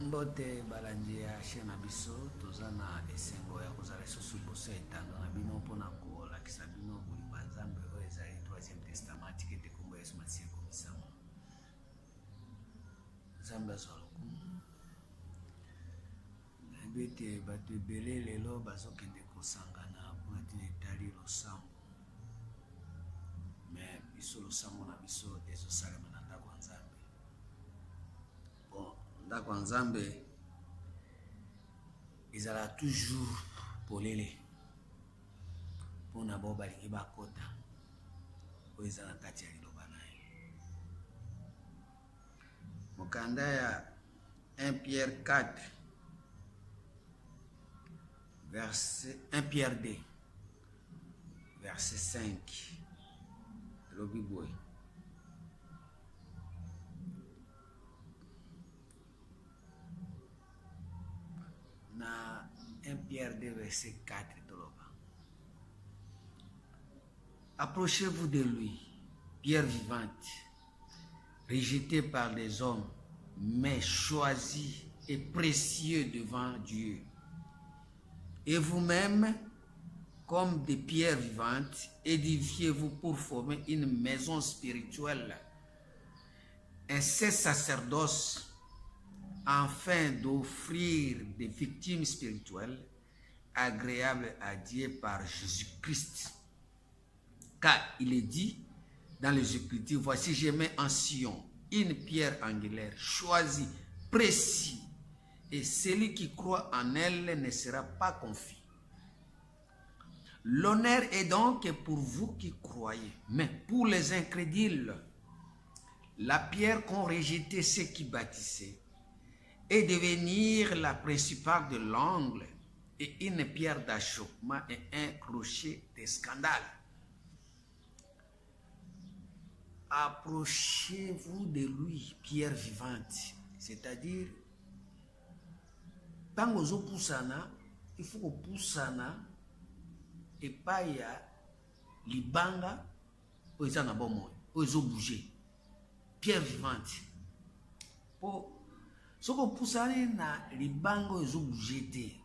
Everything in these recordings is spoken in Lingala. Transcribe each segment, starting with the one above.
Mbote balandi ya chaîne na biso tozana esengo ya kozala lisusu liboso ya etando na bino mpona kolakisa bino kolimba Nzambe oyo ezali 3e testament ete kombo Yesu Masiya komisama Nzambe azwa lokumu nayebi ete bato ebele lelo bazokende kosangana mpona tina etali losambo me biso losambo na biso ezosalema na ndako ya Nzambe. Ndako ya Nzambe ezala toujours polele mpona bao balingi bakota oyo eza na kati ya liloba na ye. Mokanda ya 1 Pierre 4 verset 1 Pierre 2 verset 5 elobi boye: na 1 Pierre 2 verset 4 toloba: approchez-vous de lui, pierre vivante, rejetée par les hommes, mais choisie et précieux devant Dieu. Et vous-même, comme des pierres vivantes, édifiez-vous pour former une maison spirituelle, un saint sacerdoce, afin d'offrir des victimes spirituelles agréables à Dieu par Jésus-Christ. Car il est dit dans les Écritures: voici, je mets en Sion une pierre angulaire, choisie, précise, et celui qui croit en elle ne sera pas confus. L'honneur est donc pour vous qui croyez, mais pour les incrédules, la pierre qu'ont rejetée ceux qui bâtissaient et devenir la principale de l'angle et une pierre d'achoppement et un rocher de scandale. Approchez-vous de lui, pierre vivante. C'est-à-dire, tant que vous poussana, il faut que poussana et pas ya libanga ou ils en bon ou ils ont bougé. Pierre vivante. Pour ce que poussane na libanga ils ont bougé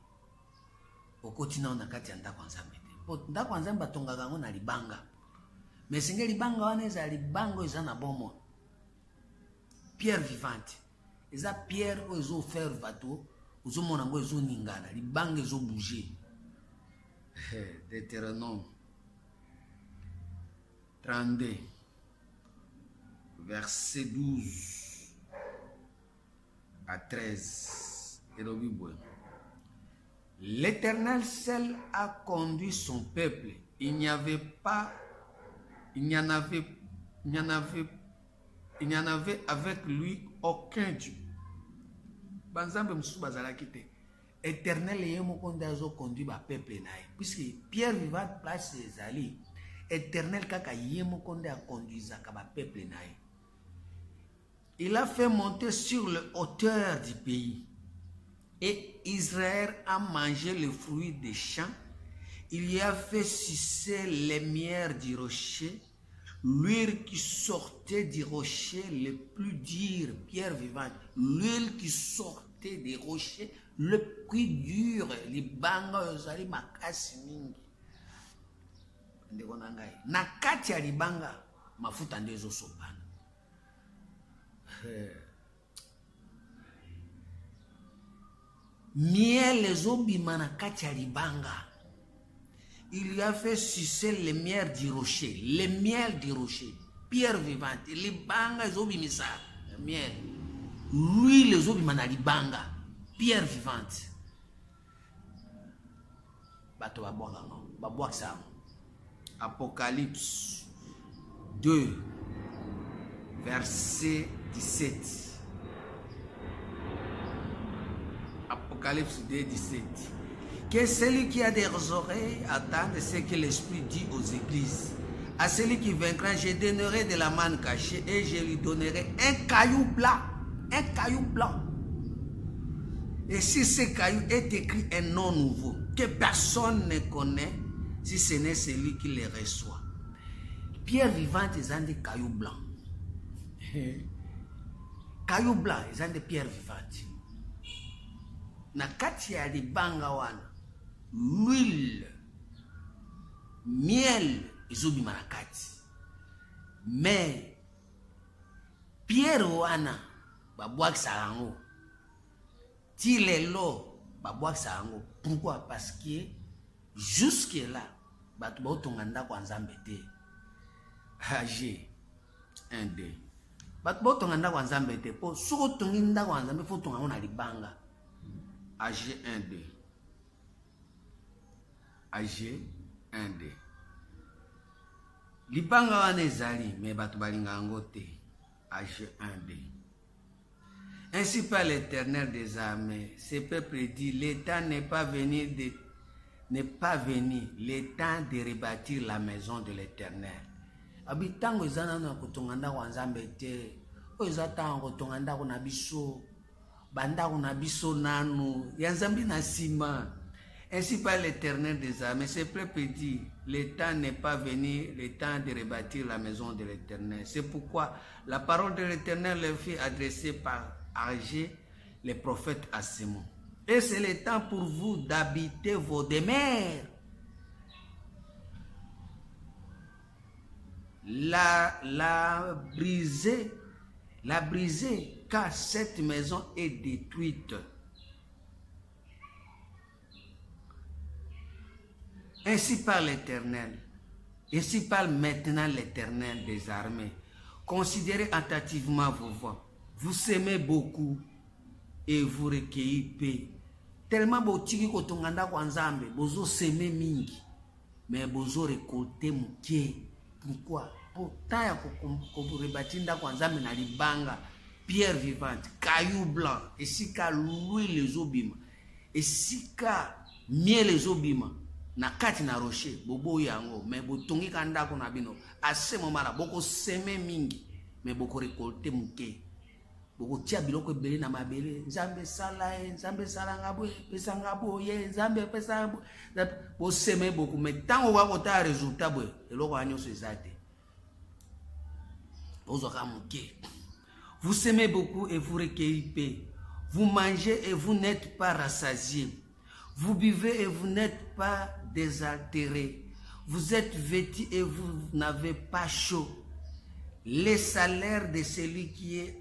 au continent na kati ya ndako Nzambe te. Po ndako Nzambe batongaka ngo na libanga. Mais singe libanga wana eza libanga eza na bomo. Pierre vivante. Eza pierre o ezo faire bateau, ozo mona ngo ezo ningana, libanga ezo bouger. Deutéronome 32 verset 12 à 13. L'Éternel seul a conduit son peuple. Il n'y en avait avec lui aucun Dieu. Banzambe msusu bazalaki te. Éternel ye mokonde azo conduit ba peuple naye. Puisque pierre vivante place ezali, Éternel kaka ye mokonde a conduisaka ba peuple naye. Il a fait monter sur le hauteur du pays. Et Israël a mangé le fruit des champs. Il y a fait sucer les mières du rocher, l'huile qui sortait du rocher le plus dur, pierre vivante, l'huile qui sortait des rochers le plus dur, les banga ozali makasi mingi. Ndeko nangai, na kati ya libanga mafuta ndezo sopana. Miel les obima na kati ya libanga. Il lui a fait sucer les miels du rocher, les miels du rocher, pierre vivante, les banga les obimisa, miel. Lui les obima na libanga, pierre vivante. Bato babwaka ça. Apocalypse 2 verset 17. Apocalypse 2 17. Que celui qui a des oreilles attende ce que l'Esprit dit aux églises. À celui qui vaincra, je donnerai de la manne cachée et je lui donnerai un caillou blanc. Un caillou blanc. Et si ce caillou est écrit un nom nouveau, que personne ne connaît, si ce n'est celui qui le reçoit. Pierre vivante, ils ont des cailloux blancs. Cailloux blancs, ils ont des pierres vivantes. na kati ya libanga wana l'huile miel ezobima na kati mais pierre wana babwakisa yango ti lelo babwakisa yango. Pourquoi? Parce que jusque là bato baotonga ndako ya Nzambe te. AG 1-2 bato baotonga ndako ya Nzambe te po soki otongi ndako ya Nzambe fo tonga yango na libanga. AG 1-2 AG 1-2 libanga wana ezali mais bato balinga yango te. AG 1-2 Ainsi par l'Éternel des armées, ce peuple dit, le temps n'est pas venu le temps de rebâtir la maison de l'Éternel. Abitango ezana na kotonga ndako ya Nzambe te. Oyo ezatanga kotonga ndako na biso. Bandako na biso nanu. Ya Nzambe na sima. Ainsi par l'Éternel des armées, ce peuple dit, le temps n'est pas venu le temps de rebâtir la maison de l'Éternel. C'est pourquoi la parole de l'Éternel leur fut adressée par Agé, les prophètes à Simon. Et c'est le temps pour vous d'habiter vos demeures. La briser, car cette maison est détruite. Ainsi parle l'Éternel. Ainsi parle maintenant l'Éternel des armées. Considérez attentivement vos voies. Vous semez beaucoup et vous recueillez peu. Tellement botiki kotonga ndako ya Nzambe, bozo semer mingi, mais bozo récolter muke. Pourquoi? Pour taya ko rebâtir ndako ya Nzambe na libanga, pierre vivante, caillou blanc, esika l'huile ezobima, esika miel ezobima, na kati na rocher, bobo yango, mais botongi ka ndako na bino, à ce moment-là, boko semer mingi, mais boko récolter muke. Boko tia biloko ebele na mabele. Nzambe sala e, Nzambe sala ngabo, pesa ngabo ye, Nzambe pesa ngabo. Bo seme beaucoup, mais tant on va ta résultat boy, eloko anyo so ezate. Ozoka muke. Vous semez beaucoup et vous recueillez peu. Vous mangez et vous n'êtes pas rassasiés. Vous buvez et vous n'êtes pas désaltérés. Vous êtes vêtus et vous n'avez pas chaud. Les salaires de celui qui est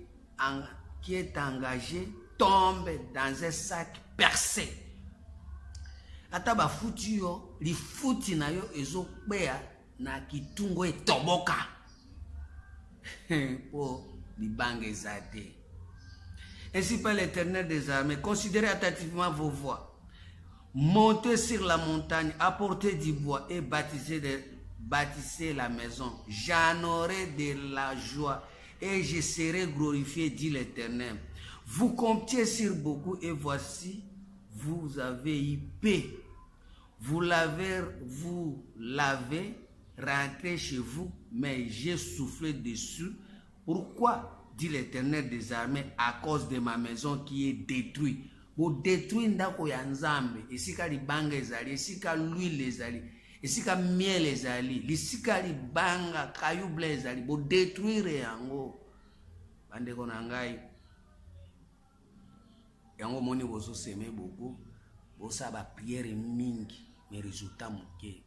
engagé tombe dans un sac percé. Ata ba futi yo, li futi na yo ezo kpea na kitungo etoboka. Po li bange zate. Ainsi par l'Éternel des armées, considérez attentivement vos voies. Montez sur la montagne, apportez du bois et bâtissez la maison. J'en aurai de la joie et je serai glorifié, dit l'Éternel. Vous comptiez sur beaucoup et voici, vous avez eu paix. Vous l'avez rentré chez vous, mais j'ai soufflé dessus. Pourquoi, dit l'Éternel des armées, à cause de ma maison qui est détruite. Vous détruisez ndako ya Nzambe, esika libanga ezali, esika l'huile ezali, esika miel ezali, lisika libanga kayubla ezali, bo détruire yango. Bandeko na ngai, yango moni bozo seme beaucoup, bosa ba prière mingi, mais résultat muke.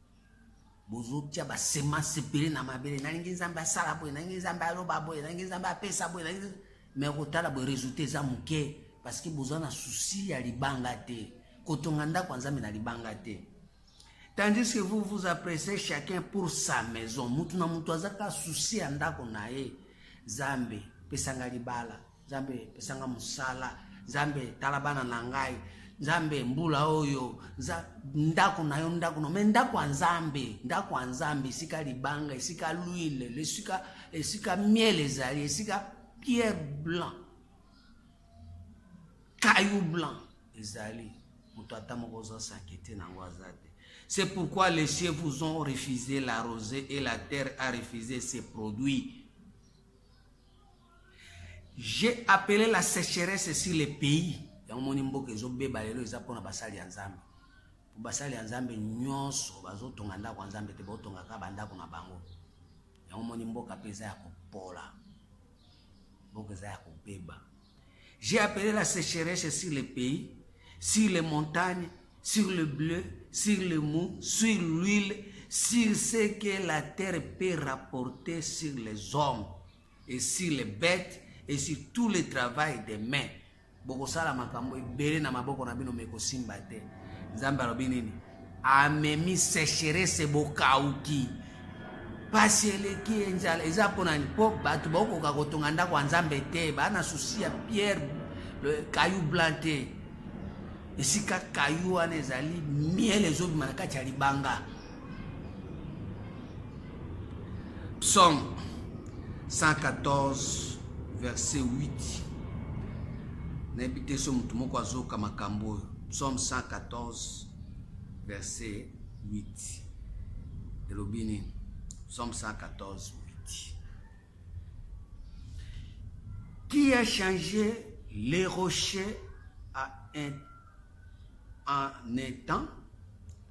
Bozo tia ba semence pele na mabele, na ngi Nzambe asala boye, na ngi Nzambe aloba boye, na ngi Nzambe apesa boye, na ngi mais kotala bo résultat za muke. Parce que vous avez un souci à libanga te. Kotonganda kwa Nzambe na libanga te. Tandis que vous vous appréciez chacun pour sa maison. Mutu na mutu azaka souci andako na ye. Nzambe pesanga libala, Nzambe pesanga musala, Nzambe talabana na ngai, Nzambe mbula oyo, ndako na yo ndako no, mais ndako ya Nzambe, esika libanga, esika l'huile, esika miel ezali, esika pierre blanc. Caillou blanc, c'est pourquoi les cieux vous ont refusé la rosée et la terre a refusé ses produits. J'ai appelé la sécheresse sur les pays. J'ai appelé la sécheresse sur les pays sur les montagnes, sur le bleu, sur le mou, sur l'huile, sur ce que la terre peut rapporter sur les hommes, et sur les bêtes, et sur tout le travail des mains. Bokosala makambo ebele na maboko na bino mekosimba te. Nzambe alobi nini? Amemi sécheresse bokauki. Pasi eleki enjala eza pona po bato bakoka kotonga ndako ya Nzambe te, bana susi ya pierre le caillou blanc te. Esika caillou wana ezali miel ezobima na kati ya libanga. Psaume 114 verset 8. N'habitez sur Mutumoko Azoka Makambo. Psaume 114 verset 8. Elobini. Psaume 114 8. Qui a changé les rochers en étang,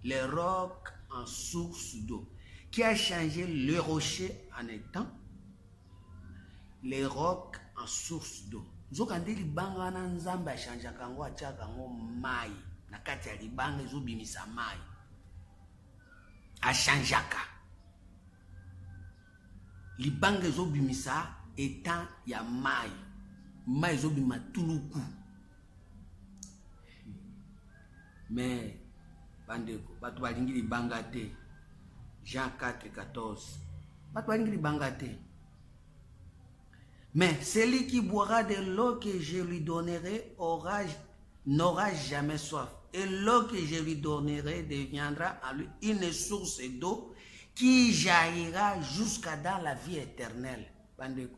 les rocs en source d'eau? Qui a changé les rochers en étang, les rocs en source d'eau? Nzokande libanga na Nzambe achanja kango achaka ngo mai na kati ya libanga ezobimisa mai. Achanjaka. Libanga ezobimisa étang ya mai. Mai ezobima tuluku. Mais bandeko bato balingi libanga te. Jean 4:14. Bato balingi libanga te. Mais celui qui boira de l'eau que je lui donnerai n'aura jamais soif. Et l'eau que je lui donnerai deviendra en lui une source d'eau qui jaillira jusqu'à dans la vie éternelle. Bandeko.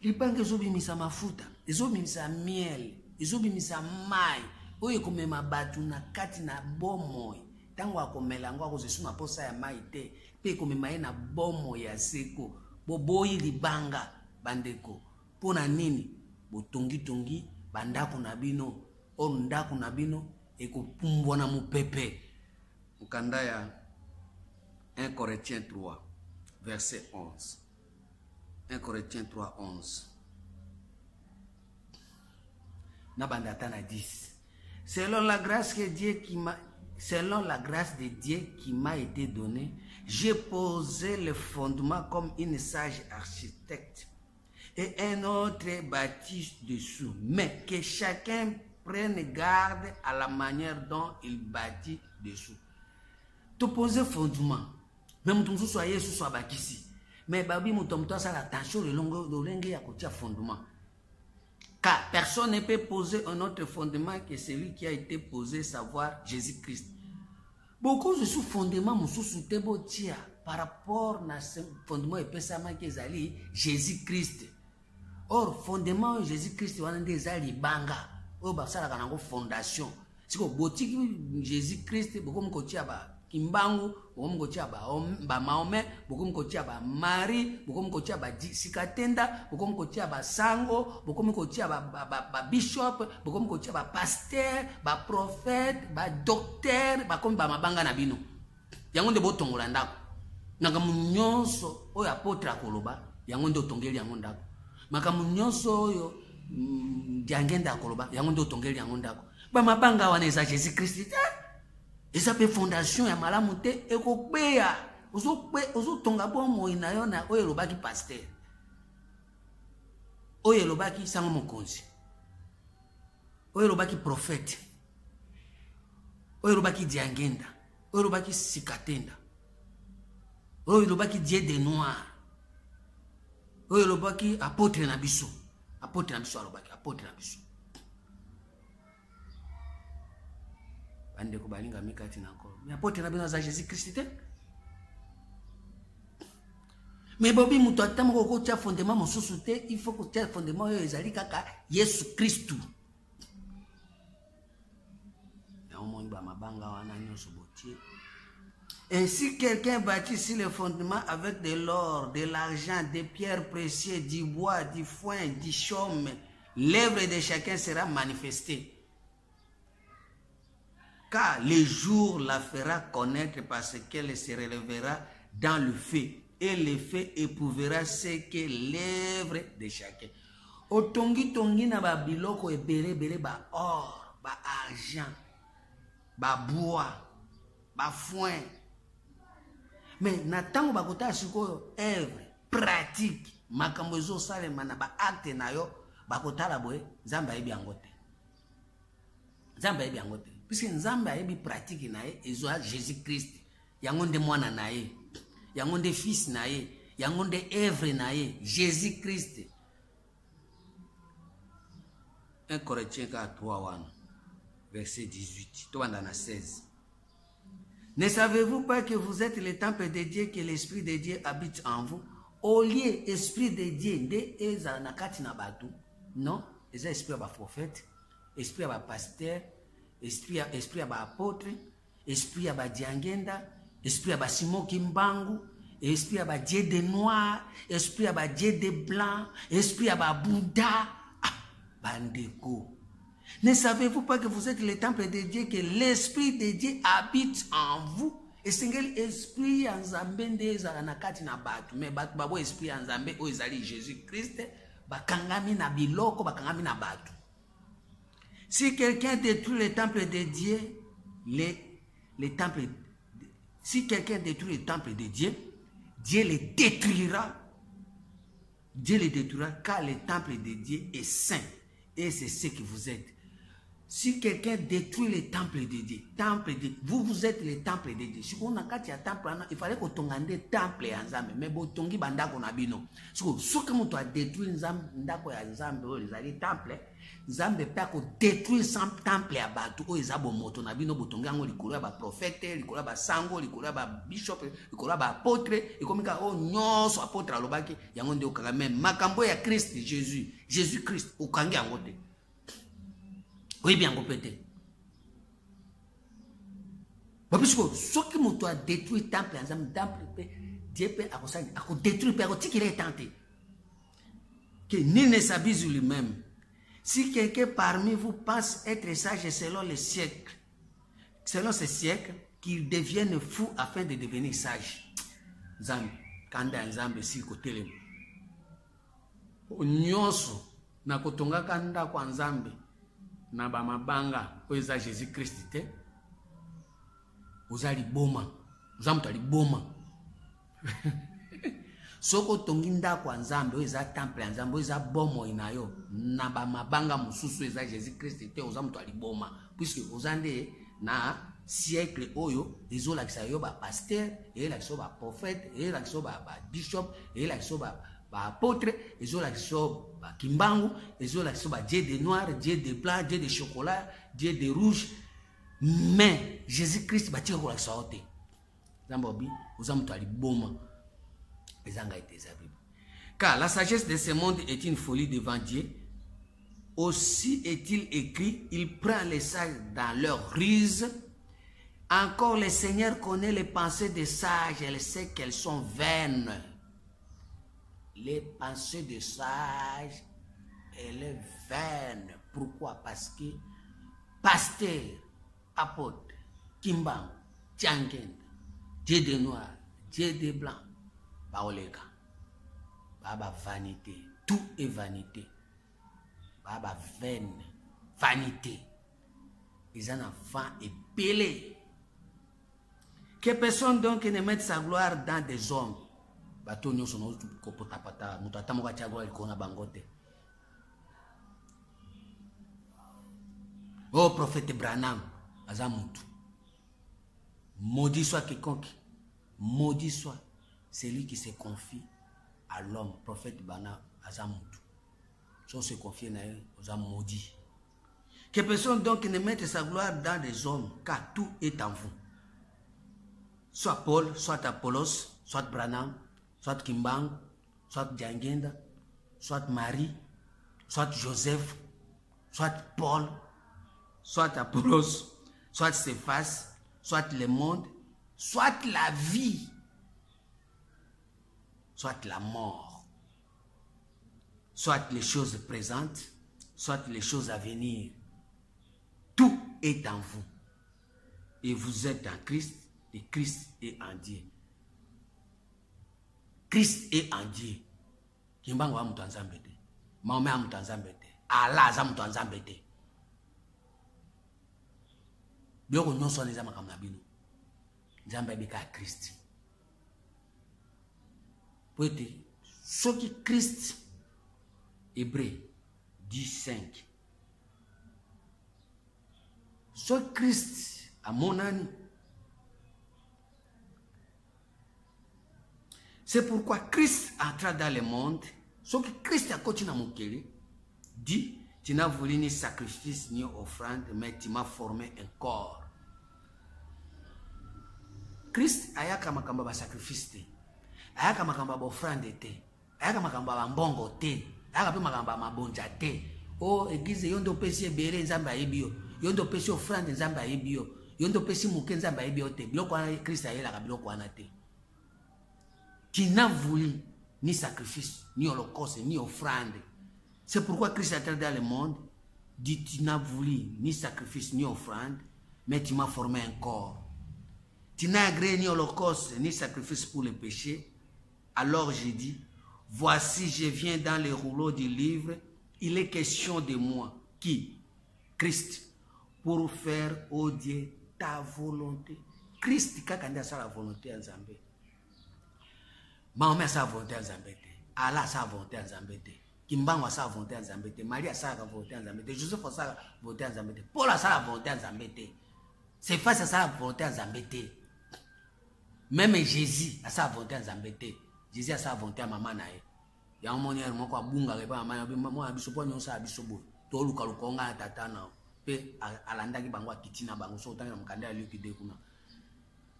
Libanga ezobimisa mafuta, ezobimisa miel, ezobimisa mai. Oyo komema batu na kati na bomoi. Tango akomela ngo akozesuna posa ya mai te. Pe komema ye na bomoi ya seko. Boboyi libanga. Bandeko, pona nini botongi bandako na bino o ndako na bino ekopumbwa na mupepe. Mukanda ya 1 Corinthiens 3 verset 11. 1 Corinthiens 3 11. Na bandata na 10. Selon la grâce de Dieu qui m'a été donnée, j'ai posé le fondement comme une sage architecte. Et un autre bâtit dessous. Mais que chacun prenne garde à la manière dont il bâtit dessous. Tu poses fondement. Même ton soit Yesu soit bakisi. Mais babi mutomto ça l'attention le longue ya kotia fondement. Car personne ne peut poser un autre fondement que celui qui a été posé, savoir Jésus-Christ. Beaucoup de sous fondement mususu te botia par rapport à ce fondement epesama kezali Jésus-Christ. Or, fondement Jésus-Christ, on a des alibanga. Or, basala kanango fondation. Si ko botiki Jésus-Christ, bokom kotia ba Kimbangu, bokom kotia ba Mahomet, bokom kotia ba Marie, bokom kotia ba Sikatenda, bokom kotia ba Sango, bokom kotia ba bishop, bokom kotia ba pasteur, ba prophète, ba docteur, bakom ba mabanga na bino. Yango nde botongola ndako. Nanga munyonso oyo apotre akoloba, yango nde otongeli yango ndako. Makamu nyonso oyo diangenda akoloba yango ndo tongeli yango ndako ba mabanga wana eza Jésus Christ eza pe fondation ya malamu te ekokbeya ozo tonga bomo ina yo na oyo lobaki pasteur oyo lobaki sango mokonzi oyo lobaki prophète oyo lobaki diangenda oyo lobaki Sikatenda oyo lobaki Dieu de noir. Oyo lobaki apôtre na biso alobaki apôtre na biso. Bande ko balinga mikati na ko. Mais apôtre na biso za Jésus Christ te. Mais bobi muto atamo ko tia fondement mosusu te, il faut ko tia fondement yo ezali kaka Yesu Christu. Na omoni ba mabanga wana nyoso botie. Ainsi quelqu'un bâtit sur le fondement avec de l'or, de l'argent, des pierres précieuses, du bois, du foin, du chaume. L'œuvre de chacun sera manifestée. Car le jour la fera connaître parce qu'elle se relèvera dans le feu. Et le feu éprouvera ce que l'œuvre de chacun. Otongi tongi na ba biloko ebele ba or, ba argent, ba bois, ba foin. Mais natango bakota siko œuvre pratique makambo zo sale mana ba acte na yo bakota la boye nzambe ayebi yango te. Nzambe ayebi yango te. Puisque nzambe ayebi pratique na ye ezo Jésus Christ. Yango nde mwana na ye. Yango nde fils na ye. Yango nde œuvre na ye Jésus Christ. 1 Corinthiens 3 verset 18. Toi dans la 16. Ne savez-vous pas que vous êtes le temple de Dieu, que l'Esprit de Dieu habite en vous? Au lieu esprit de Dieu, nde eza na kati na batu. Non, eza esprit ba prophète, esprit ba pasteur, esprit ba apôtre, esprit ba diangenda, esprit ba Simon Kimbangu, esprit ba Dieu de noir, esprit ba Dieu de blanc, esprit ba Bouddha. Ah, bandeko. Ne savez-vous pas que vous êtes le temple de Dieu, que l'Esprit de Dieu habite en vous? Et c'est l'Esprit en Zambé de nakati na batu. Mais batu babo Esprit en Zambé o ezali Jésus-Christ, bakangami na biloko, bakangami na batu. Si quelqu'un détruit le temple de Dieu, si quelqu'un détruit le temple de Dieu, Dieu le détruira. Dieu le détruira car le temple de Dieu est saint. Et c'est ce que vous êtes. Si quelqu'un détruit le temple de Dieu, vous êtes le temple de Dieu. Si on a un temple, il fallait qu'on ait un temple ensemble. Mais bon, tongi bandako na bino. Si on a détruit ndako ya nzambe, les temple, nzambe pa ko détruire sans temple ya batu o ezabo moto na bino botongi ngo likolo ba prophète, likolo ba sango, likolo ba bishop, likolo ba apôtre, et comme ka o nyonso apôtre alobaki yango nde okanga même makambo ya Christ Jésus Christ okangi yango te. Oui bien pété. Parce que ce qui m'a détruit le temple, Dieu peut détruire, peut qu'il est tenté. Que nul ne s'abuse lui-même. Si quelqu'un parmi vous pense être sage selon les siècles, selon ces siècles, qu'il devienne fou afin de devenir sage. Zambi, kanda nzambe si kotelema. Nyonso na kotonga kanda kwa nzambe. Na ba mabanga o eza Jésus Christ te ozali boma ozamuta li boma soko tongi ndako ya nzambe o eza temple ya nzambe o eza bomo inayo na ba mabanga mususu eza Jésus Christ te ozamuta li boma puisque ozande na siècle oyo ezolakisa yo ba pasteur ezolakisa ba prophète ezolakisa ba bishop ezolakisa ba apôtre, ils ont la Kimbangu, ils ont la Dieu de noir, Dieu de blanc, Dieu de chocolat, Dieu de rouge. Mais Jésus-Christ bâtit la sorte. Zambobi, vous avez tout boma. Car la sagesse de ce monde est une folie devant Dieu. Aussi est-il écrit, il prend les sages dans leur ruse. Encore le Seigneur connaît les pensées des sages, elle sait qu'elles sont vaines. Les pensées de sages, elle est vaine. Pourquoi? Parce que pasteur, apôtre, Kimban, Tiangen, Dieu de noir, Dieu de blanc, Baolega, Baba vanité, tout est vanité. Baba vaine, vanité. Ils en enfants et pelé. Que personne donc ne mette sa gloire dans des hommes. Bato nyonso no kopota pata mutu atamoka chagwa likona bangote. Oh prophète Branham azamutu. Maudit soit quiconque. Maudit soit celui qui se confie à l'homme. Prophète Branham azamutu. Si on se confie à eux, aux maudit. Que personne donc ne mette sa gloire dans des hommes, car tout est en vous. Soit Paul, soit Apollos, soit Branham, soit Kimbang, soit Djangenda, soit Marie, soit Joseph, soit Paul, soit Apollos, soit Céphas, soit le monde, soit la vie, soit la mort, soit les choses présentes, soit les choses à venir. Tout est en vous. Et vous êtes en Christ, et Christ est en Dieu. Christ est en Dieu. Kimbango amutu nzambe te. Maome amutu nzambe te. Allah amutu nzambe te. biloko nyonso wana eza makambo na bino nzambe abika ya Christ po ete soki Christ Hébreu 10:5 soki Christ amonani. C'est pourquoi Christ entra dans le monde. Ce que Christ a continué à mourir, dit, tu n'as voulu ni sacrifice ni offrande, mais tu m'as formé un corps. Christ ayaka makamba ba sacrifice te, ayaka makamba ba offrande te, ayaka makamba ba mbongo te, ayaka pe makamba ma bonja te. Oh église yondo pesi ebere nzamba ayebio, yondo pesi offrande nzamba ayebio, yondo pesi muke nzamba ayebio te. Biloko wana Christ ayelaka biloko wana te. Qui n'a voulu ni sacrifice, ni holocauste, ni offrande. C'est pourquoi Christ est entré dans le monde. Dit, tu n'as voulu ni sacrifice, ni offrande, mais tu m'as formé un corps. Tu n'as agréé ni holocauste, ni sacrifice pour le péché. Alors j'ai dit, voici, je viens dans les rouleaux du livre. Il est question de moi. Qui? Christ. Pour faire, oh Dieu, ta volonté. Christ, quand on a la volonté en Zambie. Mahomet a sa volonté en Zambie. Allah a sa volonté en Zambie. Kimbango a sa volonté en Zambie. Marie a sa volonté en Zambie. Joseph a sa volonté en Zambie. Paul a sa volonté en Zambie. C'est face à sa volonté en Zambie. Même Jésus a sa volonté en Zambie. Jésus a sa volonté en maman. Il y a un moment où il y a un bunga qui moi abisopo nyonso abisobo. To luka lukonga tata na. Pe alanda ki bango akitina bango so tanga mukanda ali ki dekuna.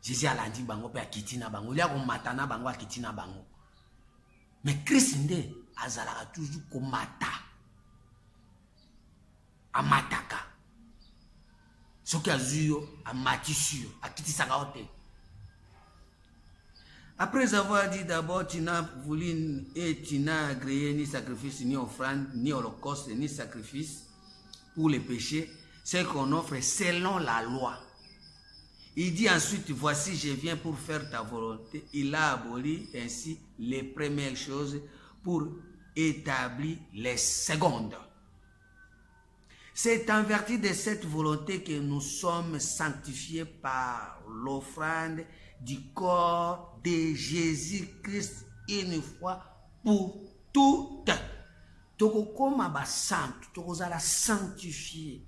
Jésus alandi bango pe akitina bango. Il y a ko matana bango akitina bango. Mais Christ nde azalaka toujours ko mata. Amataka. Soki azuyo amatisio akitisaka ote. Après avoir dit d'abord, tu n'as voulu et tu n'as agréé ni sacrifice, ni offrande, ni holocauste, ni sacrifice pour les péchés, c'est qu'on offre selon la loi. Il dit ensuite, voici, je viens pour faire ta volonté. Il a aboli ainsi les premières choses pour établir les secondes. C'est en vertu de cette volonté que nous sommes sanctifiés par l'offrande du corps de Jésus-Christ une fois pour toutes. Toko koma ba santo, toko zala sanctifié.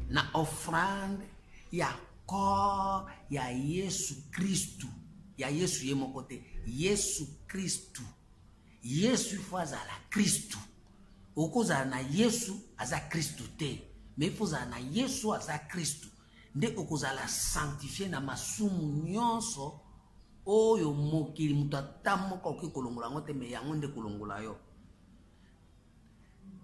Na offrande ya corps ya Yesu Christu. Ya Yesu ye mokote. Yesu Christu. Yesu fois zala Christu. Okoza na Yesu aza Christu te. Mais foza na Yesu aza Christu. Nde okozala sanctifié na masumu nyonso oyo mokili mutatamoko ki kolongola ngote me yango nde kolongola yo.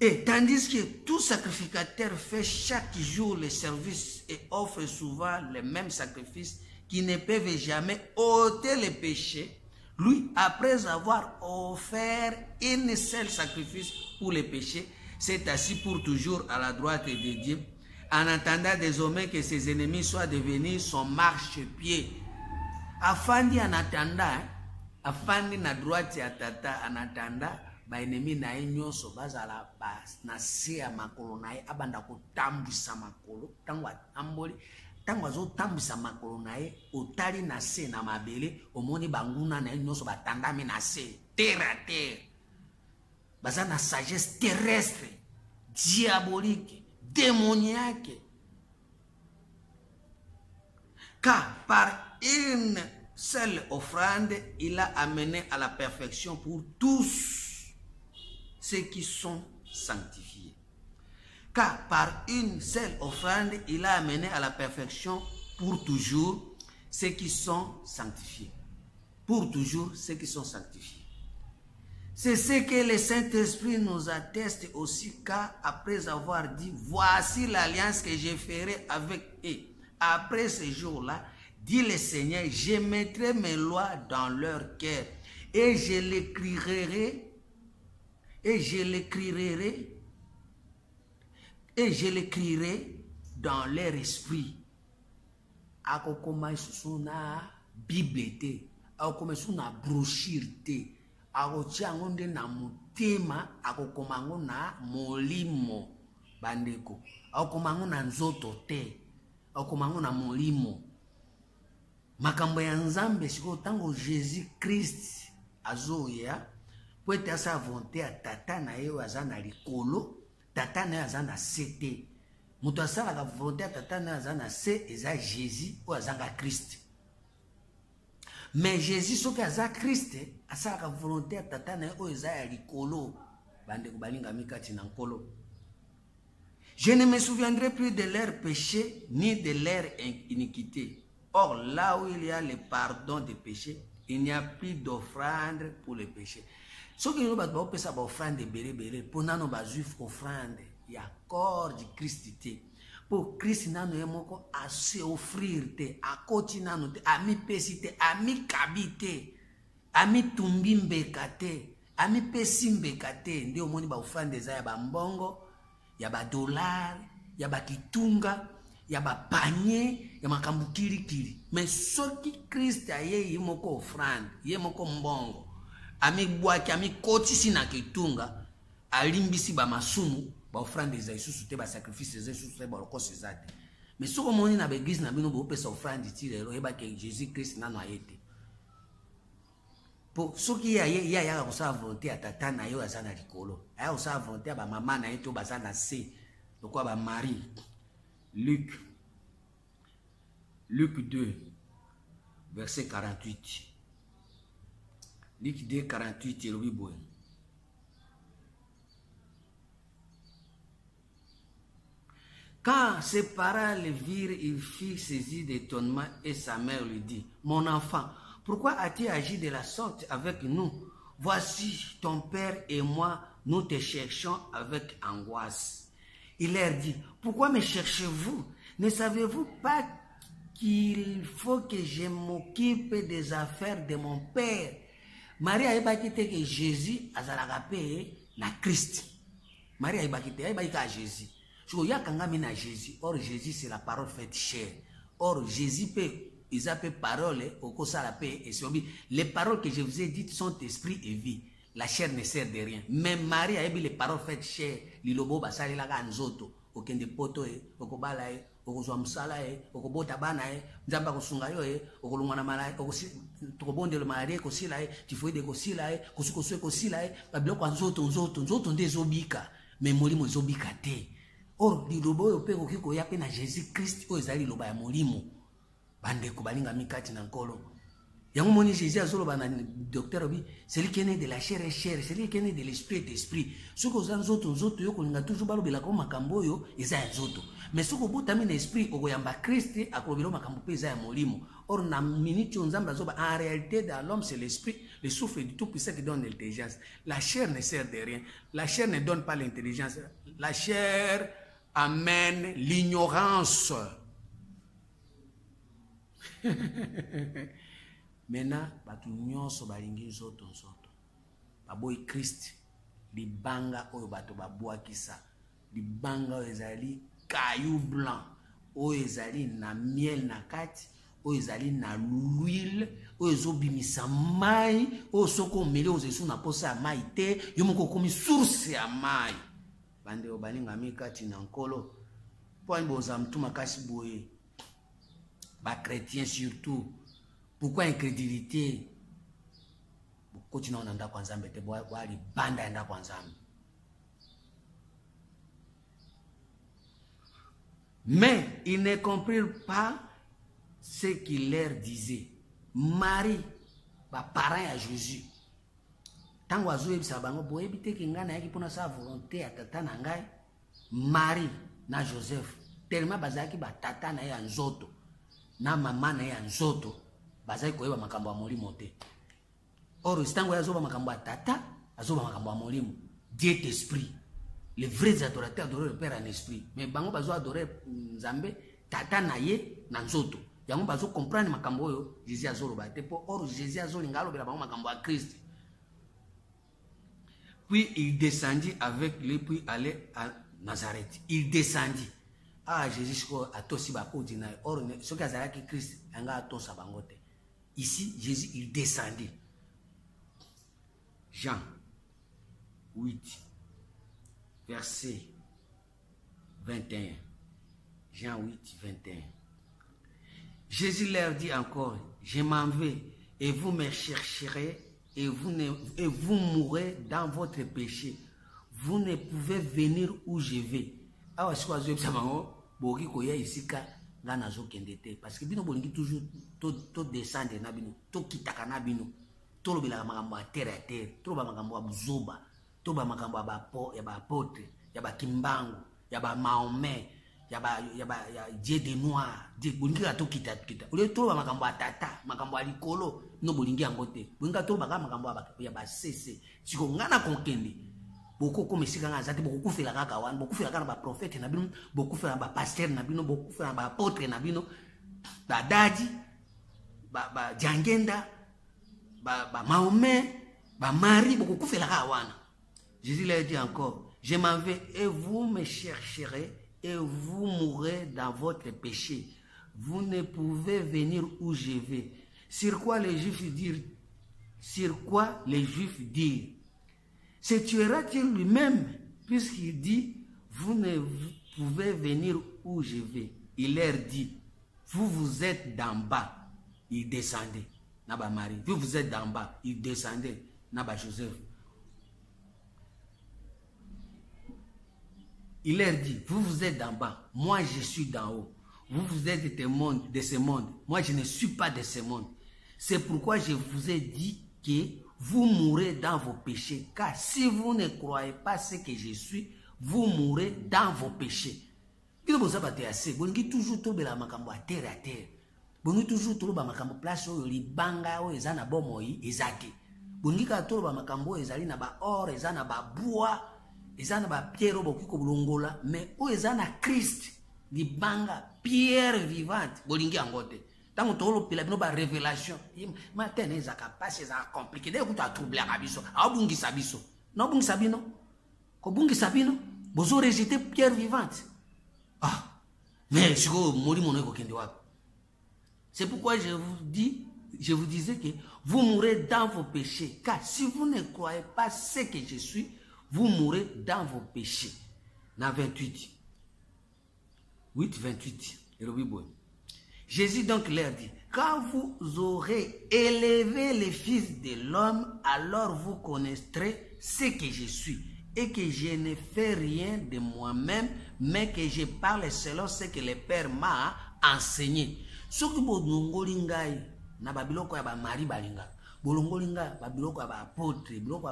Et tandis que tout sacrificateur fait chaque jour le service et offre souvent les mêmes sacrifices qui ne peuvent jamais ôter les péchés, lui, après avoir offert un seul sacrifice pour les péchés, s'est assis pour toujours à la droite de Dieu, en attendant désormais que ses ennemis soient devenus son marchepied. Afandi en attendant, afandi na droite ya tata en attendant, ba ennemi na nyonso bazala bas na se ya makolo na ye abanda ko tambisa makolo tango amboli tango zo tambisa makolo na ye otali na se na mabele omoni banguna na nyonso batandami na se terre à terre baza na sagesse terrestre diabolique démoniaque, car par une seule offrande il a amené à la perfection pour tous ceux qui sont sanctifiés. Car par une seule offrande, il a amené à la perfection pour toujours ceux qui sont sanctifiés. Pour toujours ceux qui sont sanctifiés. C'est ce que le Saint-Esprit nous atteste aussi, car après avoir dit, voici l'alliance que je ferai avec eux. Après ce jour-là, dit le Seigneur, je mettrai mes lois dans leur cœur et je l'écrirai. Et je l'écrirai dans leur esprit. Akokoma suna Bible te, akokoma suna brochure te, akotia ngonde na mutema, akokoma na molimo bandeko, akokoma na nzoto te. akomango na molimo makambo ya nzambe siko tango Jésus Christ azoya po ete asa volonté ya tata na ye aza na likolo tata na ye aza na se te moto asalaka volonté ya tata na ye aza na se eza Jésus oyo azanga Christ mais Jésus soki aza Christ asalaka volonté ya tata na ye oyo eza ya likolo bandeko balingami kati na nkolo. Je ne me souviendrai plus de leurs péchés ni de leur iniquité. Or, là où il y a le pardon des péchés, il n'y a plus d'offrande pour les péchés. Ce qui nous bat pas ça offrande de béré pour nous juif offrande il y a corps du Christ pour Christ nano yemoko à se offrir te à continuer te à mi pesite à mi kabite à mi tumbimbe kate à mi pesimbe kate ndio moni ba offrande za ya ba mbongo ya ba dollar ya ba kitunga ya ba panier ya makambu kili mais soki Christ aye yemoko offrande yemoko mbongo ami bwaki ami kotisi na kitunga alimbisi ba masumu ba offrande za isusu te ba sacrifice za isusu te ba lokosi za te mais soko moni na ba église na bino bo pesa offrande ti lelo eba ke Jésus Christ nano ayete po soki ya kosala volonté ya tata na yo aza na likolo aya kosala volonté ya ba mama na ye to baza na se lokwa ba Marie. Luc 2 verset 48. Luc 2 48 elobi boye. Quand ses parents le virent, il fit saisi d'étonnement et sa mère lui dit: Mon enfant, pourquoi as-tu agi de la sorte avec nous? Voici ton père et moi, nous te cherchons avec angoisse. Il leur dit: Pourquoi me cherchez-vous? Ne savez-vous pas qu'il faut que je m'occupe des affaires de mon père? Marie a dit que Jésus a zalagapé na Christ. Marie a dit que Jésus. Je y a na Jésus. Or Jésus c'est la parole faite chair. Or Jésus peut ils appellent parole au kosa la paix et sur les paroles que je vous ai dites sont esprit et vie. La chair ne sert de rien. Mais Marie a dit les paroles faites chair. Lilobo basali la ganzoto. Okende poto okobala okozwa msala okobota bana nzamba kosunga yo okolungana mala okobonde le mala kosila tifoide kosila kosukoso kosila babiloko nzoto nde zobika mais molimo zobika te. Or lilobo yo pe okiko ya pe na Jésus Christ o ezali loba ya molimo bande ko balinga mikati na nkolo yango moni Jésus azoloba na docteur obi celui qui est né de la chair est chair, celui qui est né de l'esprit est esprit. Soko za nzoto yo kolinga toujours balobela ko makambo yo eza ya nzoto mais soko botami na esprit okoyamba Christ akolobela makambo pe eza ya molimo. Or na minute nzamba zoba en réalité dans l'homme c'est l'esprit, le souffle du tout puissant qui donne l'intelligence. La chair ne sert de rien, la chair ne donne pas l'intelligence, la chair amène l'ignorance. Maintenant batu nyonso balingi nzoto baboyi Christ libanga oyo bato babwakisa libanga oyo ezali caillou blanc oyo ezali na miel na kati oyo ezali na l'huile oyo ezobimisa mai oyo soko omeli ozesu na posa ya mai te yo moko okomi source ya mai bande oyo balingami kati na nkolo mpo ani boza mtu makasi boye bachrétien surtout. Pourquoi incrédulité? Continue en andako nzambe te boali banda ndako nzambe. Mais ils ne comprirent pas ce qu'il leur disait. Marie, parent à Jésus. Tango azoyebisa bango boyebi te ke ngana yaki pona sa volonté ya tata na ngai. Marie na Joseph tellement bazaki ba tata na ya nzoto na mama na ya nzoto. Bazai koyeba makambo ya molimo te. Or stango yazoba makambo ya tata azoba makambo ya molimo. Dieu est esprit. Les vrais adorateurs adorent le Père en esprit. Mais bango bazo adorer Nzambe tata na ye na nzoto. Yango bazo comprendre makambo oyo Jésus azoloba te po. Or Jésus azolinga alobela bango makambo ya Christ. Puis il descendit avec lui puis allait à Nazareth. Il descendit. Ah Jésus a tosi ba kodina. Or ce que azalaki Christ anga tosa bango te. Ici, Jésus, il descendit. Jean 8, verset 21. Jean 8, 21. Jésus leur dit encore, je m'en vais et vous me chercherez et vous mourrez dans votre péché. Vous ne pouvez venir où je vais. Parce que bino bolingi toujours to descendre na bino, to kitaka na bino, to lobela makambo ya terre à terre, to lobela makambo ya buzoba, to ba makambo ya ba apôtre, ya ba kimbangu, ya ba Mahomet, ya Dieu de noir, Dieu bolingi to kita. Ole to ba makambo ya tata, makambo ya likolo, no bolingi yango te. Bolinga to ba makambo ya ba sese. Siko ngana konkende. Beaucoup comme ici quand azati beaucoup fait la kakawan, beaucoup fait la kana ba prophète na bino, beaucoup fait la ba pasteur na bino, beaucoup fait la ba apôtre na bino, ba daji, ba jangenda, ba Mahomet, ba Marie, beaucoup fait la kawana. Jésus leur dit encore, je m'en vais et vous me chercherez et vous mourrez dans votre péché. Vous ne pouvez venir où je vais. Sur quoi les Juifs dirent, se tuera-t-il lui-même, puisqu'il dit, vous ne pouvez venir où je vais. Il leur dit, vous êtes d'en bas. Il descendait, Naba Marie. Vous êtes d'en bas. Il descendait, Naba Joseph. Il leur dit, vous êtes d'en bas. Moi, je suis d'en haut. Vous êtes de ce monde. Moi, je ne suis pas de ce monde. C'est pourquoi je vous ai dit que vous mourrez dans vos péchés, car si vous ne croyez pas ce que je suis, vous mourrez dans vos péchés. Vous avez toujours trouvé la makambo à terre à terre. Vous avez toujours trouvé la makambo place où les banga où ils ont bomoi ezaki. Vous avez trouvé la makambo ezali na ba or, ezana ba bois, ezana ba pierre bokiko bulongola, mais où ezana Christ, les banga pierre vivante, bolingi angote. Tant que tu as une révélation, maintenant, ils ont passé, ils ont compliqué. Dès que tu as troublé à Abisso, à Bungi Sabiso. Non, Bungi Sabino. Quand Bungi Sabino, vous aurez rejeté pierre vivante. Ah, mais je vais mourir mon ego. C'est pourquoi je vous disais que vous mourrez dans vos péchés. Car si vous ne croyez pas ce que je suis, vous mourrez dans vos péchés. Dans 28. 28. Et le Bible. Jésus donc leur dit, quand vous aurez élevé les fils de l'homme, alors vous connaîtrez ce que je suis, et que je ne fais rien de moi-même, mais que je parle selon ce que le Père m'a enseigné. Ce que vous n'ongolingay, na babiloko ya ba mari balinga, bolongolinga babiloko ya ba apôtre, biloko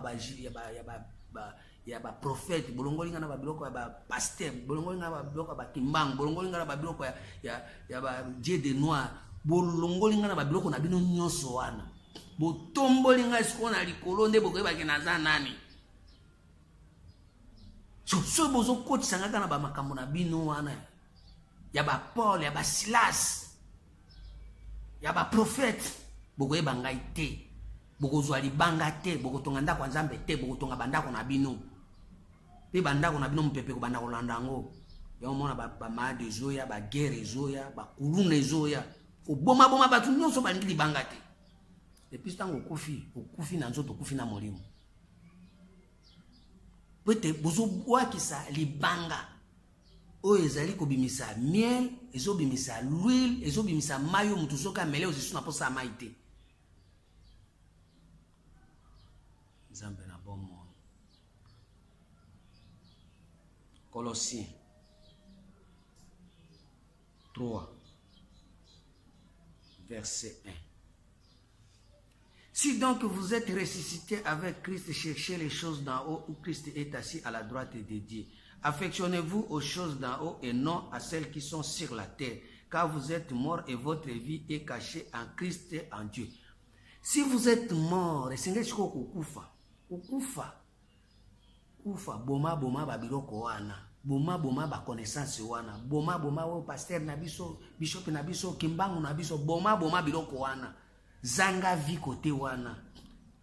ya ba prophète, bolongolinga na babiloko ya ba pasteur, bolongolinga na babiloko ya ba kimbang, bolongolinga na babiloko ya ba Dieu de noir, bolongolinga na babiloko na bino nyonso wana. Botombolinga esiko na likolo nde bokoyeba ke naza nani. So bozo kotisa ngaka na ba makambo na bino wana. Ya ba Paul, ya ba Silas, ya ba prophète, bokoyeba ngai te. Bokozwa libanga te, bokotonga ndako nzambe te, bokotonga bandako na bino. Pe bandako na bino mpepe ko bandako landango. Ya omona ba made zoya, ba guerre zoya, ba kulune zoya. Ko boma batu nyonso balingi libanga te. Et puis tango okufi na nzoto okufi na molimo. Pete bozo bwa kisa libanga. O ezali ko bimisa miel, ezo bimisa l'huile, ezo bimisa mayo mutu soka mele ozisu na posa maite. Nzambe na bon monde. Colossiens 3 verset 1. Si donc vous êtes ressuscités avec Christ, cherchez les choses d'en haut où Christ est assis à la droite de Dieu. Affectionnez-vous aux choses d'en haut et non à celles qui sont sur la terre, car vous êtes morts et votre vie est cachée en Christ et en Dieu. Si vous êtes morts, kufa boma babiloko wana, boma ba connaissance wana, boma o pasteur na biso, bishop na biso, kimbangu na biso, boma biloko wana, zanga vi kote wana,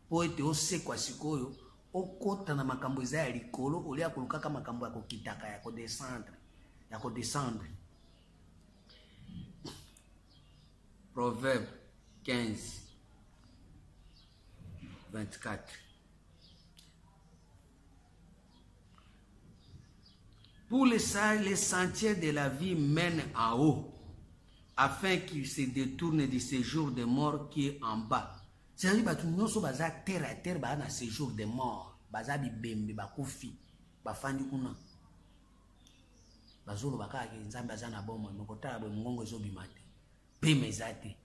po ete osekwa sikoyo, okota na makambo eza ya likolo, olia kolukaka makambo ya kokitaka ya kodescendre. Proverbe 15 24. Pour les sages, les sentiers de la vie mènent en haut. afin qu'il se détourne du séjour des morts qui est en bas. C'est-à-dire que nous sommes terre à terre, dans le séjour des morts. Baza bibembe bakufi bafandi kuna bazolo bakaki nzambe azana bomo mokotala bwe ngongo ezobimate peme ezate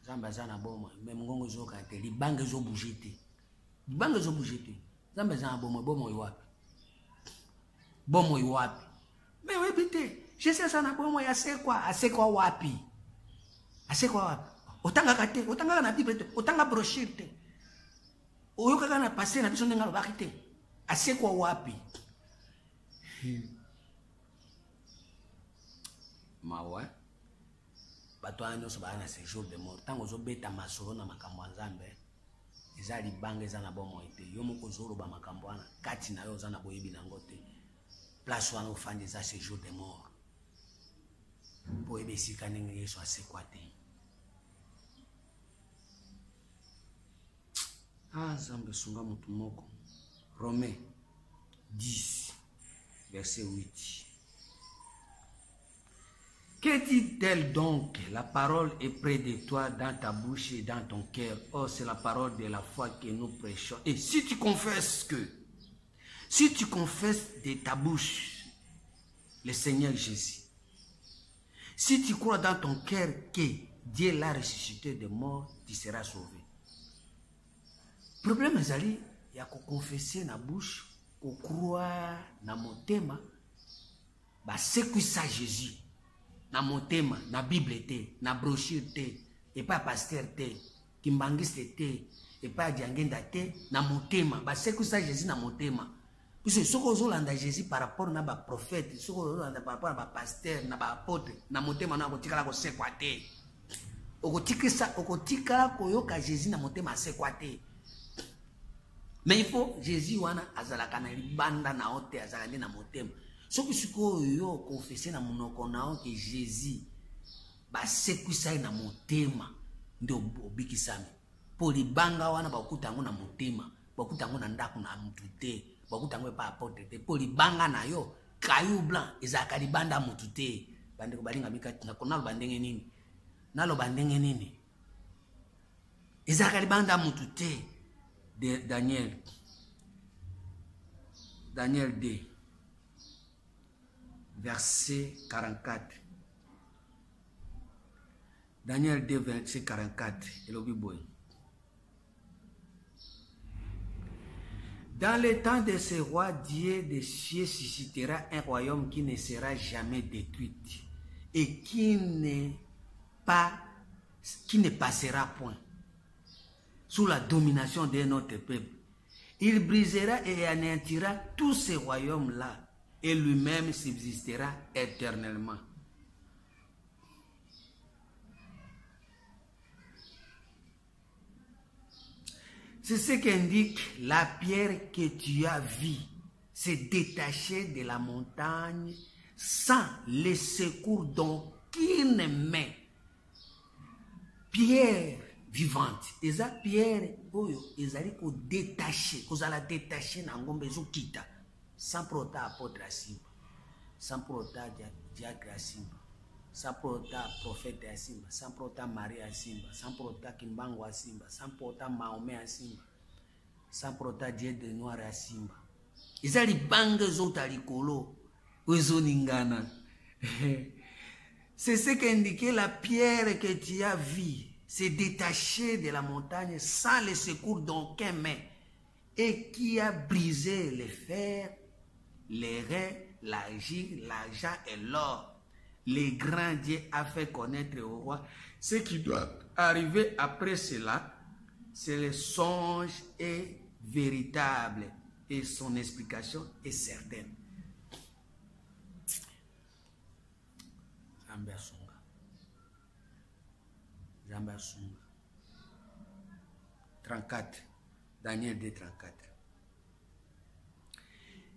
nzambe azana bomo me ngongo ezokate libanga ezobujite nzambe azana bomo iwapi me webite Jésus azana bomo asekwa wapi otanga kate otanga na Bible otanga brochure te oyokaka na passé na biso ndenge alobaki te asekwa wapi mawa bato wana nyonso baa na séjour de mort ntango ozobeta masolo na makambo ya Nzambe eza libanga eza na bomoi te yo moko ozoloba makambo wana kati na yo oza na boyebi nango te place wana ofandi eza séjour de mort mpo oyeba esika ndenge Yesu asekwa te. Nzambe sunga mutu moko. Romains 10 verset 8. Que dit-elle donc? La parole est près de toi, dans ta bouche et dans ton cœur. Oh, c'est la parole de la foi que nous prêchons. Et si tu confesses de ta bouche le Seigneur Jésus, si tu crois dans ton cœur que Dieu l'a ressuscité des morts, tu seras sauvé. Le problème est qu'il y a qu'on confesser na bouche, qu'on croit na motema, c'est que ça Jésus. Na motema, na Bible te, na brochure te, et pas pasteur te, kimbangiste te, et pas diangenda te, na motema, c'est que ça Jésus na motema. Puisque ce qu'on a Jésus par rapport à ba prophète, ce qu'on a par rapport à ba pasteur, na ba apôtre, na motema na kotika ko sekwa te. Okotika ça, okotika koyoka Jésus na motema sekwa te. Mais il faut Jésus wana azalaka na libanda na ote azalaka na motema. Soki siko yo confesser na monoko na que Jésus ba sekuisa na motema ndio obikisami. Po libanga wana bakuta ngo na motema, bakuta ngo na ndako na mutu te, bakuta ngo pa apote te. Po libanga na yo kayu blanc ezaka libanda mutu te. Bande ko balinga mikati na kona bandenge nini? Nalo bandenge nini? Ezaka libanda mutu te. De Daniel 2 verset 44. Daniel 2 verset 44. Dans le temps de ce roi, Dieu des cieux suscitera un royaume qui ne sera jamais détruit et qui ne passera point sous la domination de notre peuple. Il brisera et anéantira tous ces royaumes-là et lui-même subsistera éternellement. C'est ce qu'indique la pierre que tu as vue se détacher de la montagne sans le secours d'aucune main. Pierre vivante. Eza pierre oyo ezali ko détacher, kozala détacher na ngombe zo kita sans prota apôtre asimba, sans prota diacre asimba, sans prota prophète asimba, sans prota Marie asimba, sans prota Kimbango asimba, sans prota Mahomet asimba, sans prota Dieu de noir asimba. Ezali bange zo talikolo ozo ningana. C'est ce qu'indiquait la pierre que tu as vue se détacher de la montagne sans le secours d'aucun main et qui a brisé le fer, les reins, l'argent et l'or. Le grand Dieu a fait connaître au roi ce qui doit arriver après cela. C'est le songe est véritable et son explication est certaine. 34, Daniel 2, 34.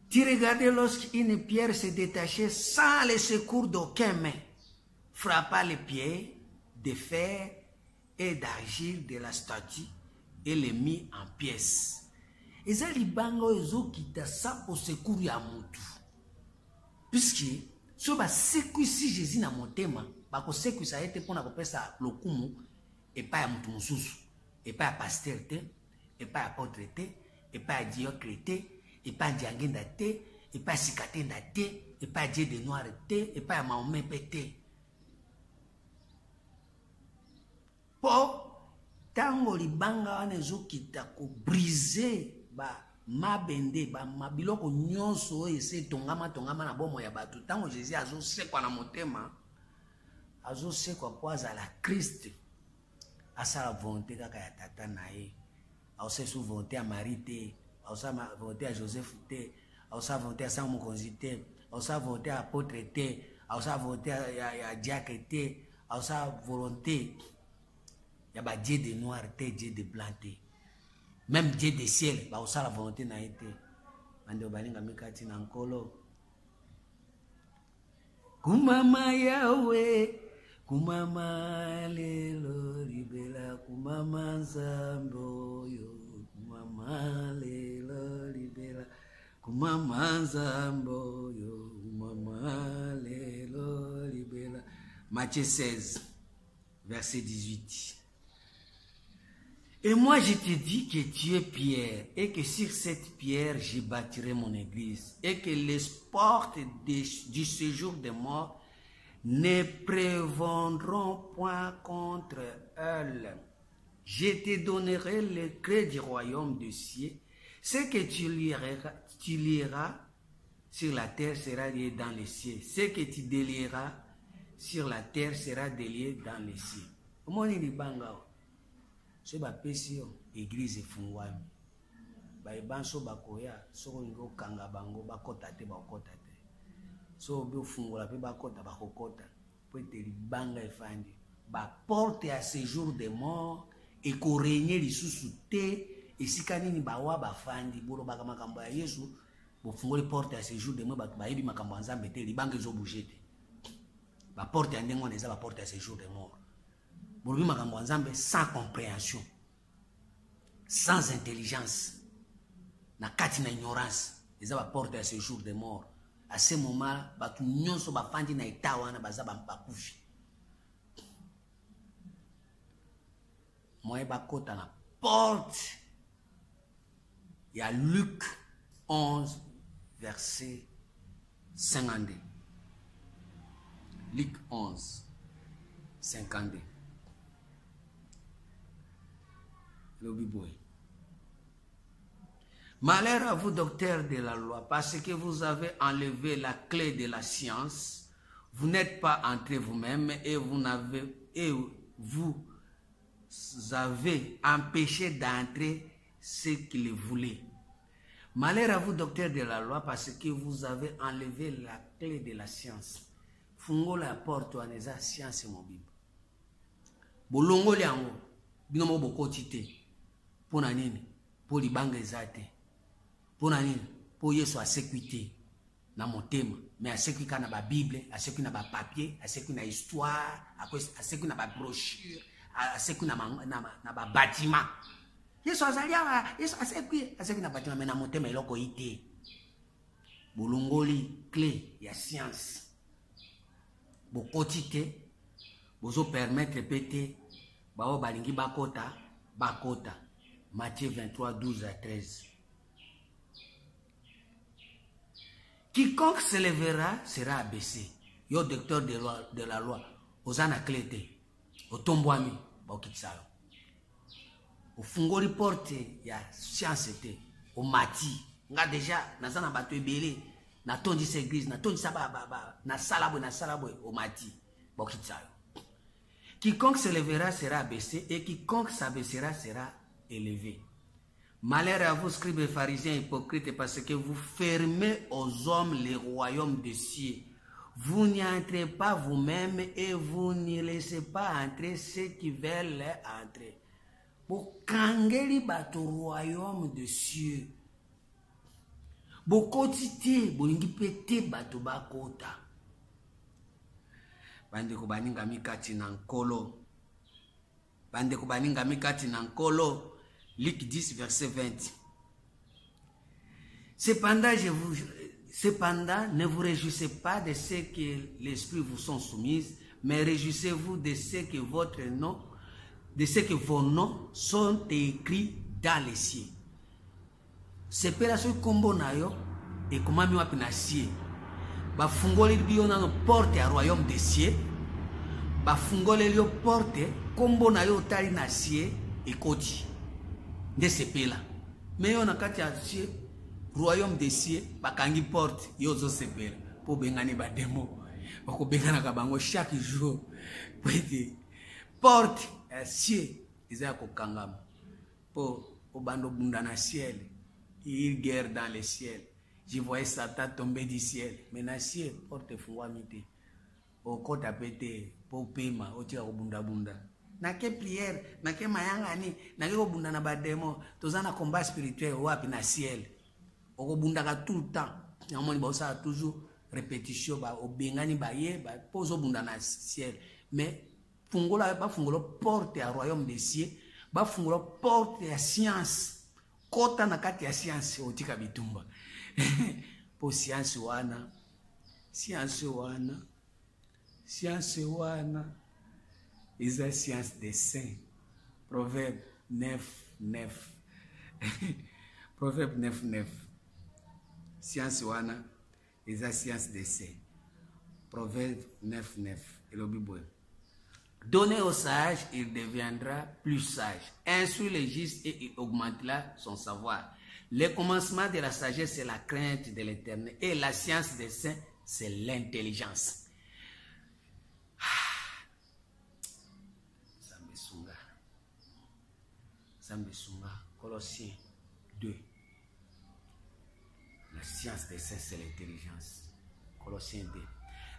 Tu regardais lorsqu'une pierre se détachait sans le secours d'aucun main, frappa les pieds de fer et d'argile de la statue et les mit en pièces. Et ça, les bango ezo kita ça au secours ya mutu. Puisque So basekwisi Jésus na motema bakosekwisa ete mpona kopesa lokumu epai ya mutu mosusu, epai ya pasteur te, epai ya apôtre te, epai ya diacre te, epai ya Ndiangenda te, epai ya Sikatenda te, epai ya Dieu de Noir te, epai ya Mahomet mpe te. Po tango libanga wana ezokita kobrise mabende biloko nyonso oyo ese etongama na bomo ya bato, tango Jésus azosekwa na motema, azosekwa po azala Christ, asala volonté kaka ya tata na ye, aosala su volonté ya Marie te, aosala volonté ya Joseph te, aosala volonté ya sango mokonzi te, aosala volonté ya apôtre te, aosala volonté ya diacre te, aosala volonté ya ba Dieu de Noir te, Dieu de Blanc te, même Dieu de ciel baosala volonté na ye te. Bande balinga mikati na nkolo kumama yawe, kumama lelo libela, kumama nzambo yo, kumama lelo libela, kumama nzambo yo, kumama lelo libela. Matthieu 16 verset 18. Et moi je te dis que tu es Pierre, et que sur cette pierre j'y bâtirai mon église, et que les portes du séjour des morts ne prévaudront point contre elle. Je te donnerai les clés du royaume des cieux. Ce que tu lieras sur la terre sera lié dans les cieux. Ce que tu délieras sur la terre sera délié dans les cieux. Comment on dit banga? So bapesi yo église efungwami, bayebanso bakoya soko lingo kanga bango bakota te bakota te, so biofungola pe bakota bakokota po ete libanga efandi baporte ya séjour de mort ekorenye lisusu te, esika nini bawa bafandi bolobaka makambo ya Yesu bofungoli porte ya séjour de mort, bato bayebi makambo ya Nzambe te, libanga ezobouge te. Baporte ya ndenge wana eza baporte ya séjour de mort. Bolobi makambo ya Nzambe sans compréhension, sans intelligence, na kati na ignorance, eza ba porte ya séjour de mort. À ce moment, batu nyonso bafandi na eta wana baza bakufi. Moye bakota na porte ya Luc 11 verset 52. Luc 11 52. Malheur à vous, docteurs de la loi, parce que vous avez enlevé la clé de la science. Vous n'êtes pas entrés vous-même et vous avez empêché d'entrer ceux qui le voulaient. Malheur à vous, docteurs de la loi, parce que vous avez enlevé la clé de la science. Fungo la porte en eza science mobile. Bolongo liango, binomo bokoti te. Pona nini? Po libanga ezate. Pona nini? Po Yesu asekwi na motema. Mais asekwi ka na ba Bible, asekwi na ba papier, asekwi na histoire, asekwi na ba brochure, asekwi na ba bâtiment. Yesu azalia, Yesu asekwi na bâtiment, mais na motema eloko ite. Bolongoli clé ya science. Bokoti te, bozo permettre pété, bao balingi bakota. Matthieu 23, 12 à 13. Quiconque se lèvera sera abaissé. Yo docteur de la loi, ozana clété, otombwami, baokitsalo. Ofungoli porte ya science te, o mati. Nga déjà, nazana bato ebele, na tondi sa église, na tondi sa na salabwe, o mati, baokitsalo. Quiconque se lèvera sera abaissé et quiconque s'abaissera sera élevé. Malheur à vous, scribes et pharisiens hypocrites, parce que vous fermez aux hommes les royaumes des cieux. Vous n'y entrez pas vous-même et vous n'y laissez pas entrer ceux qui veulent entrer. Pour kangeli bato royaume des cieux. Bokotite, bolingi pete bato bakota. Bandeko baninga mikati na nkolo. Bandeko baninga mikati na nkolo. Luc 10 verset 20. Cependant Cependant, ne vous réjouissez pas de ce que l'esprit vous sont soumis, mais réjouissez-vous de ce que votre nom, de ce que vos noms sont écrits dans les cieux. Sepela so kombo na yo et comment mi wapi na cieux. Ba fungoli bio na no porte à royaume des cieux. Ba fungoli yo porte kombo na yo tali na cieux et koti. De sepela. Mais on a kati ya cieux royaume des cieux bakangi porte yo zo sepela po bengani ba demo. Bako bengana ka bango chaque jour. Pwete porte à cieux isa ko kangama. Po obando bunda na ciel. Il guerre dans le ciel. Je voyais Satan tomber du ciel. Mais dans le ciel, porte fouamité. Au côté à pété, pour paiement, au tir au bunda bunda. Na ke prière, na ke mayangani, na ke bunda na bademo, tous en combat spirituel, ou api na ciel. Au bunda ka tout le temps. Yamoni ba ça toujours répétition, ba au bengani ba ye, ba pose au bunda na ciel. Mais fungola ba fungolo porte à royaume des cieux, ba fungolo porte à science. Kota na kati ya science otika bitumba. Po science wana isa science des saints. Proverbe 9:9. Proverbe 9:9. Science wana isa science des saints. Proverbe 9:9. Et le Bible. Donnez au sage, il deviendra plus sage. Instruis le juste et il augmentera son savoir. Le commencement de la sagesse, c'est la crainte de l'Éternel. Et la science des saints, c'est l'intelligence. Sambesunga. Colossiens 2. La science des saints, c'est l'intelligence. Colossiens 2.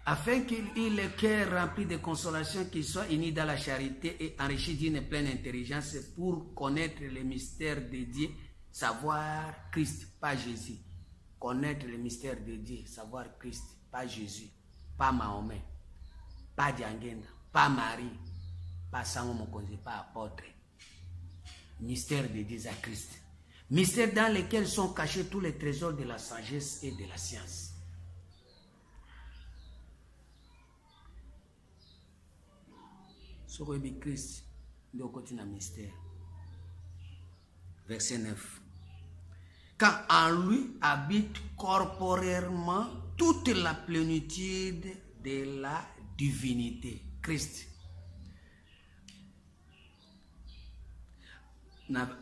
Afin qu'il ait le cœur rempli de consolation, qu'il soit uni dans la charité et enrichi d'une pleine intelligence pour connaître les mystères de Dieu, savoir Christ, pas Jésus. Connaître les mystères de Dieu, savoir Christ, pas Jésus, pas Mahomet, pas Diangenda, pas Marie, pas Sango Mokonzi, pas apôtre. Mystère de Dieu à Christ. Mystère dans lesquels sont cachés tous les trésors de la sagesse et de la science. Sur le Christ, le côté d'un mystère. Verset 9. Car en lui habite corporellement toute la plénitude de la divinité. Christ.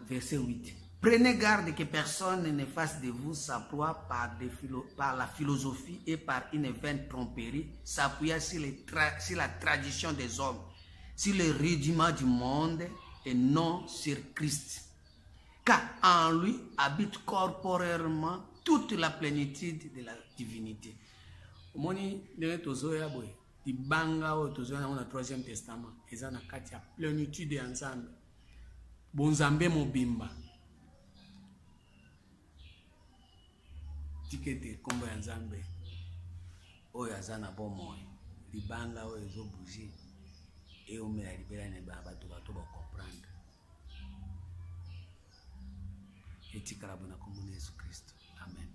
Verset 8. Prenez garde que personne ne fasse de vous sa proie par la philosophie et par une vaine tromperie, s'appuyant sur la tradition des hommes, sur le rudiment du monde et non sur Christ. Car en lui habite corporellement toute la plénitude de la divinité. Omoni ndenge tozoya boye libanga oyo tozoya na troisième testament eza na kati ya plénitude ya Nzambe. Bonzambe mobimba. Tikete kombo ya Nzambe oyo aza na bomoi. Libanga oyo ezobouger. Et on me la libère ne ba bato comprendre. Et tikala bona comme Jésus Christ. Amen.